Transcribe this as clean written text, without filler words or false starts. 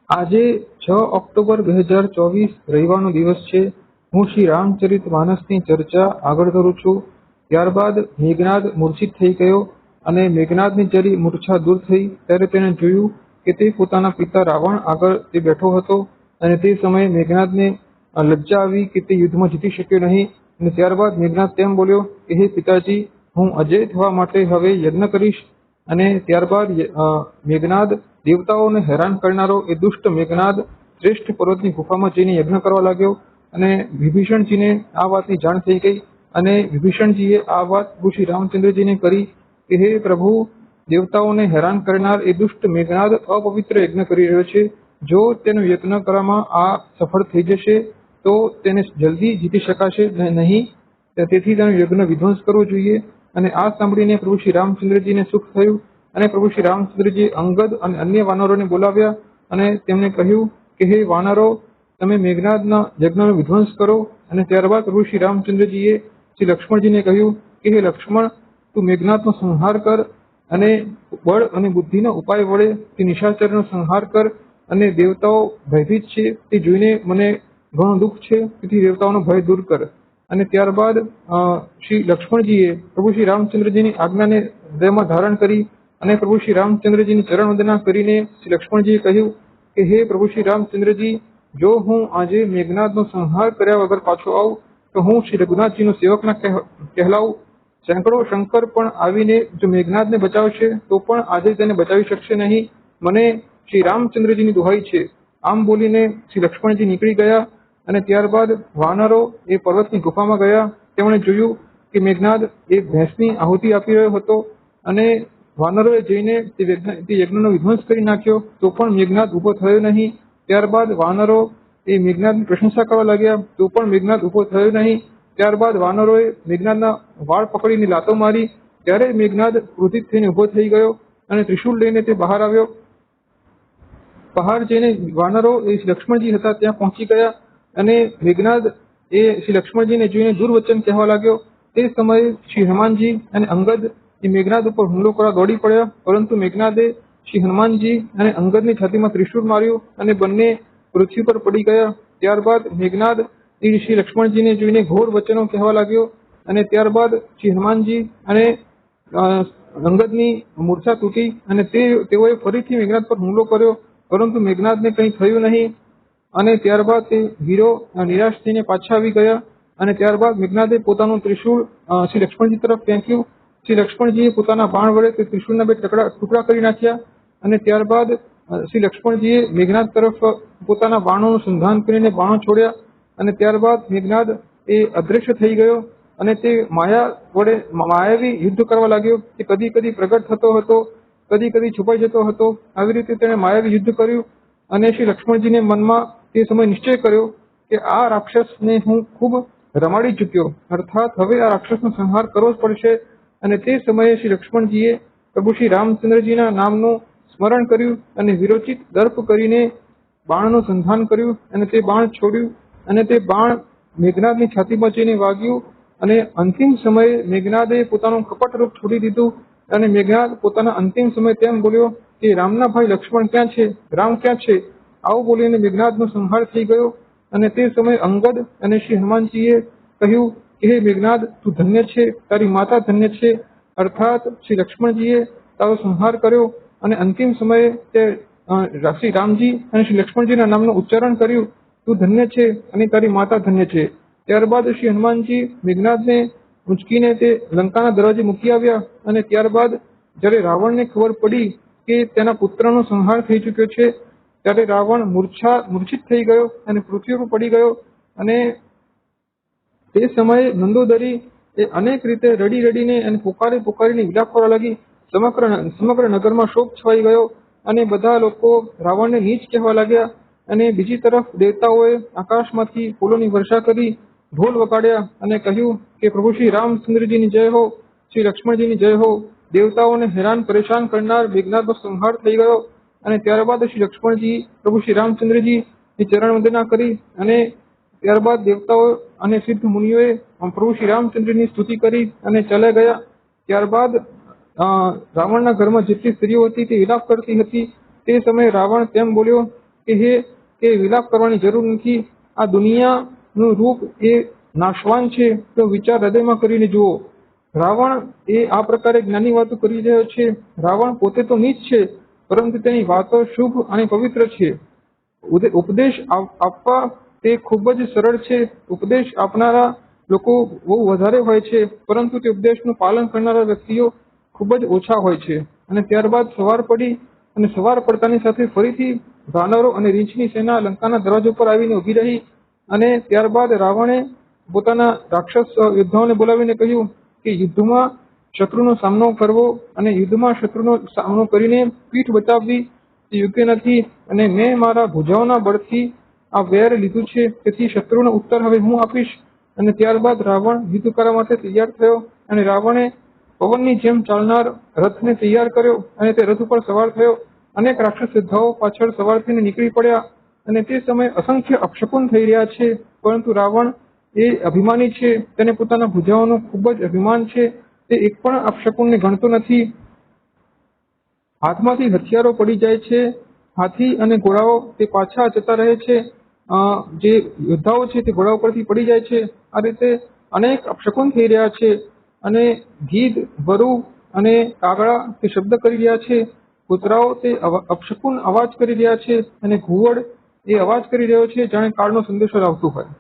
આજે 6 ઓક્ટોબર 2024 રવિવારનો દિવસ છે. હું શ્રી રામચરિતમાનસની ચર્ચા આગળ કરું છું. ત્યારબાદ મેઘનાદ મૂર્છિત થઈ ગયો અને મેઘનાદની જરી મૂર્છા દૂર થઈ ત્યારે તેણે જોયું કે તે પોતાના પિતા રાવણ આગળ તે બેઠો હતો અને તે સમયે મેઘનાદને લજ્જા આવી કે તે યુદ્ધમાં જીતી શક્યો નહીં. અને ત્યારબાદ મેઘનાદ તેમ બોલ્યો કે હે પિતાજી, હું અજય થવા માટે હવે યજ્ઞ કરીશ. અને ત્યારબાદ મેઘનાદ દેવતાઓને હેરાન કરનારો એ દુષ્ટ મેઘનાદ શ્રેષ્ઠ પર્વતની ગુફામાં જઈને યજ્ઞ કરવા લાગ્યો. અને વિભીષણજીને આ વાતની જાણ થઈ ગઈ અને વિભીષણજીએ આ વાત શ્રી રામચંદ્રજીને કરી કે હે પ્રભુ, દેવતાઓને હેરાન કરનાર એ દુષ્ટ મેઘનાદ અપવિત્ર યજ્ઞ કરી રહ્યો છે. જો તેનો યજ્ઞ કરવામાં આ સફળ થઈ જશે તો તેને જલ્દી જીતી શકાશે નહીં. તેથી તેનો યજ્ઞ વિધ્વંસ કરવો જોઈએ. અને આ સાંભળીને પ્રભુ શ્રી રામચંદ્રજીને સુખ થયું અને પ્રભુ શ્રી રામચંદ્રજી અંગદ અને અન્ય વાનરોને બોલાવ્યા અને તેમને કહ્યું કે હે વાનરો, તમે મેઘનાદના યજ્ઞનો વિધ્વંસ કરો. અને ત્યારબાદ પ્રભુ શ્રી રામચંદ્રજીએ શ્રી લક્ષ્મણજીને કહ્યું કે હે લક્ષ્મણ, તું મેઘનાદનો સંહાર કર અને બળ અને બુદ્ધિના ઉપાય વડે તે નિશાચરનો સંહાર કર. અને દેવતાઓ ભયભીત છે તે જોઈને મને ઘણું દુઃખ છે, તેથી દેવતાઓનો ભય દૂર કર. અને ત્યારબાદ શ્રી લક્ષ્મણજીએ પ્રભુ શ્રી રામચંદ્રજીની આજ્ઞાને હૃદયમાં ધારણ કરી અને પ્રભુ શ્રી રામચંદ્રજીની ચરણ વંદના કરીને શ્રી લક્ષ્મણજીએ કહ્યું કે હે પ્રભુ શ્રી રામચંદ્રજી, જો હું આજે મેઘનાદનો સંહાર કર્યા વગર પાછો આવું તો હું શ્રી રઘુનાથજીનો સેવક ના કહેલાવું. સેંકડો શંકર પણ આવીને જો મેઘનાદને બચાવશે તો પણ આજે તેને બચાવી શકશે નહીં. મને શ્રી રામચંદ્રજીની દુહાઈ છે. આમ બોલીને શ્રી લક્ષ્મણજી નીકળી ગયા. અને ત્યારબાદ વાનરો એ પર્વતની ગુફામાં ગયા. તેમણે જોયું કે મેઘનાદ એ ભેંસની આહુતિ આપી રહ્યો હતો અને વાનરોએ જઈને તે યજ્ઞનો વિધ્વંસ કરી નાખ્યો તો પણ મેઘનાદ ઉભો થયો નહીં. ત્યારબાદ વાનરો એ મેઘનાદની પ્રશંસા કરવા લાગ્યા તો પણ મેઘનાદ ઉભો થયો નહીં. ત્યારબાદ વાનરોએ મેઘનાદના વાળ પકડીને લાતો મારી ત્યારે મેઘનાદ ક્રોધિત થઈને ઉભો થઈ ગયો અને ત્રિશૂળ લઈને તે બહાર આવ્યો. બહાર જઈને વાનરો એ લક્ષ્મણજી હતા ત્યાં પહોંચી ગયા અને મેઘનાદ એ શ્રી લક્ષ્મણજીને જોઈને દુર્વચન કહેવા લાગ્યો. તે સમયે શ્રી હનુમાનજી અને અંગદ એ મેઘનાદ ઉપર હુમલો કરવા દોડી પડ્યા, પરંતુ મેઘનાદે શ્રી હનુમાનજી અને અંગદની છાતીમાં ત્રિશૂળ માર્યું અને બંને પૃથ્વી પર પડી ગયા. ત્યારબાદ મેઘનાદ એ શ્રી લક્ષ્મણજીને જોઈને ઘોર વચનો કહેવા લાગ્યો અને ત્યારબાદ શ્રી હનુમાનજી અને અંગદની મૂર્છા તૂટી અને તેઓએ ફરીથી મેઘનાદ પર હુમલો કર્યો, પરંતુ મેઘનાદને કંઈ થયું નહીં. અને ત્યારબાદ તે વીરો નિરાશ થઈને પાછા આવી ગયા. અને ત્યારબાદ મેઘનાદે પોતાનું ત્રિશૂળ શ્રી લક્ષ્મણજી તરફ ફેંક્યું. શ્રી લક્ષ્મણજીએ પોતાના બાણ વડે તે ત્રિશૂળના 2 ટુકડા કરી નાખ્યા. અને ત્યારબાદ શ્રી લક્ષ્મણજીએ મેઘનાદ તરફ પોતાના બાણોનું સંધાન કરીને બાણો છોડ્યા. અને ત્યારબાદ મેઘનાદ એ અદ્રશ્ય થઈ ગયો અને તે માયા વડે માયાવી યુદ્ધ કરવા લાગ્યો. તે કદી કદી પ્રગટ થતો હતો, કદી કદી છુપાઈ જતો હતો. આવી રીતે તેણે માયાવી યુદ્ધ કર્યું. અને શ્રી લક્ષ્મણજીને મનમાં તે સમય નિશ્ચય કર્યો કે આ રાક્ષસને હું ખૂબ રમાડી ચૂક્યો, અર્થાત હવે આ રાક્ષસનો સંહાર કરવો જ પડશે. અને તે સમયે શ્રી લક્ષ્મણજીએ પ્રભુ શ્રી રામચંદ્રજીના નામનું સ્મરણ કર્યું અને વિરોચિત દર્પ કરીને બાણનું સંધાન કર્યું અને તે બાણ છોડ્યું અને તે બાણ મેઘનાદની છાતીમાં જઈને વાગ્યું. અને અંતિમ સમયે મેઘનાદે પોતાનું કપટ રૂપ છોડી દીધું અને મેઘનાદ પોતાના અંતિમ સમયે તેમ બોલ્યો કે રામના ભાઈ લક્ષ્મણ ક્યાં છે, રામ ક્યાં છે? આવું બોલીને મેઘનાદનો સંહાર થઈ ગયો. અને તે સમયે અંગદ અને શ્રી હનુમાનજીએ કહ્યું કે હે મેઘનાદ, તું ધન્ય છે, તારી માતા ધન્ય છે. અર્થાત શ્રી લક્ષ્મણજીએ તારો સંહાર કર્યો અને અંતિમ સમયે તે શ્રી રામજી અને શ્રી લક્ષ્મણજીના નામનું ઉચ્ચારણ કર્યું, તું ધન્ય છે અને તારી માતા ધન્ય છે. ત્યારબાદ શ્રી હનુમાનજી મેઘનાદને ઉંચકીને તે લંકાના દરવાજે મૂકી આવ્યા. અને ત્યારબાદ જ્યારે રાવણને ખબર પડી કે તેના પુત્રનો સંહાર થઈ ચૂક્યો છે ત્યારે રાવણ મૂર્છિત થઈ ગયો અને પૃથ્વી પર પડી ગયો. અને તે સમયે મંદોદરી એ અનેક રીતે રડી રડીને અને પોકારીને વિલાપ કરવા લાગી. સમગ્ર નગરમાં શોક છવાઈ ગયો અને બધા લોકો રાવણને નીચ કહેવા લાગ્યા. અને બીજી તરફ દેવતાઓએ આકાશમાંથી ફૂલોની વર્ષા કરી, ઢોલ વગાડ્યા અને કહ્યું કે પ્રભુ શ્રી રામચંદ્રજીની જય હો, શ્રી લક્ષ્મણજીની જય હો. દેવતાઓને હેરાન પરેશાન કરનાર મેઘનાદનો સંહાર થઈ ગયો. અને ત્યારબાદ શ્રી લક્ષ્મણજી પ્રભુ શ્રી રામચંદ્રજીની ચરણ વંદના કરી અને ત્યારબાદ દેવતાઓ અને સિદ્ધ મુનિઓએ પ્રભુ શ્રી રામચંદ્રની સ્તુતિ કરી અને ચાલ્યા ગયા. ત્યારબાદ રાવણના ઘરમાં જેટલી સ્ત્રીઓ હતી તે વિલાપ કરતી હતી. તે સમયે રાવણ તેમ બોલ્યો કે હે કે વિલાપ કરવાની જરૂર નથી, આ દુનિયાનું રૂપ એ નાશવાન છે, તો વિચાર હૃદયમાં કરીને જુઓ. રાવણ એ આ પ્રકારે જ્ઞાની વાતો કરી રહ્યો છે. રાવણ પોતે તો નીચ છે, પરંતુ તેની વાતો શુભ અને પવિત્ર છે. ઉપદેશ આપવા તે ખૂબ જ સરળ છે. ઉપદેશ આપનારા લોકો બહુ વધારે હોય છે, પરંતુ તે ઉપદેશનું પાલન કરનારા વ્યક્તિઓ ખૂબ જ ઓછા હોય છે. અને ત્યારબાદ સવાર પડી અને સવાર પડતાની સાથે ફરીથી વાનરો અને રીંછની સેના લંકાના દરવાજા પર આવીને ઉભી રહી. અને ત્યારબાદ રાવણે પોતાના રાક્ષસ યોદ્ધાઓને બોલાવીને કહ્યું કે યુદ્ધમાં શત્રુનો સામનો કરવો અને યુદ્ધમાં શત્રુનો સામનો કરીને પીઠ બચાવવી તે યોગ્ય નથી, અને મેં મારા ભુજાઓના બળથી આ વેર લીધું છે, તેથી શત્રુનો ઉત્તર હવે હું આપીશ. અને ત્યારબાદ રાવણ યુદ્ધ કરવા માટે તૈયાર થયો, અને રાવણે પવનની જેમ ચાલનાર રથને તૈયાર કર્યો, અને તે રથ ઉપર સવાર થયો. અનેક રાક્ષસ યોદ્ધાઓ પાછળ સવાર થઈને નીકળી પડ્યા, અને તે સમયે અસંખ્ય અપશકુન થઈ રહ્યા છે. પરંતુ રાવણ એ અભિમાની છે, તેને પોતાના ભુજાઓનું ખૂબ જ અભિમાન છે, તે એક પણ અપશકુનને ગણતો નથી. હાથમાંથી હથિયારો પડી જાય છે, હાથી અને ઘોડાઓ તે પાછા જતા રહે છે, જે યોદ્ધાઓ છે તે ઘોડા ઉપરથી પડી જાય છે. આ રીતે અનેક અપશકુન થઈ રહ્યા છે, અને ગીધ, વરુ અને કાગડા તે શબ્દ કરી રહ્યા છે, કૂતરાઓ તે અપશકુન અવાજ કરી રહ્યા છે, અને ઘુવડ એ અવાજ કરી રહ્યો છે જાણે કાળનો સંદેશો લાવતું હોય.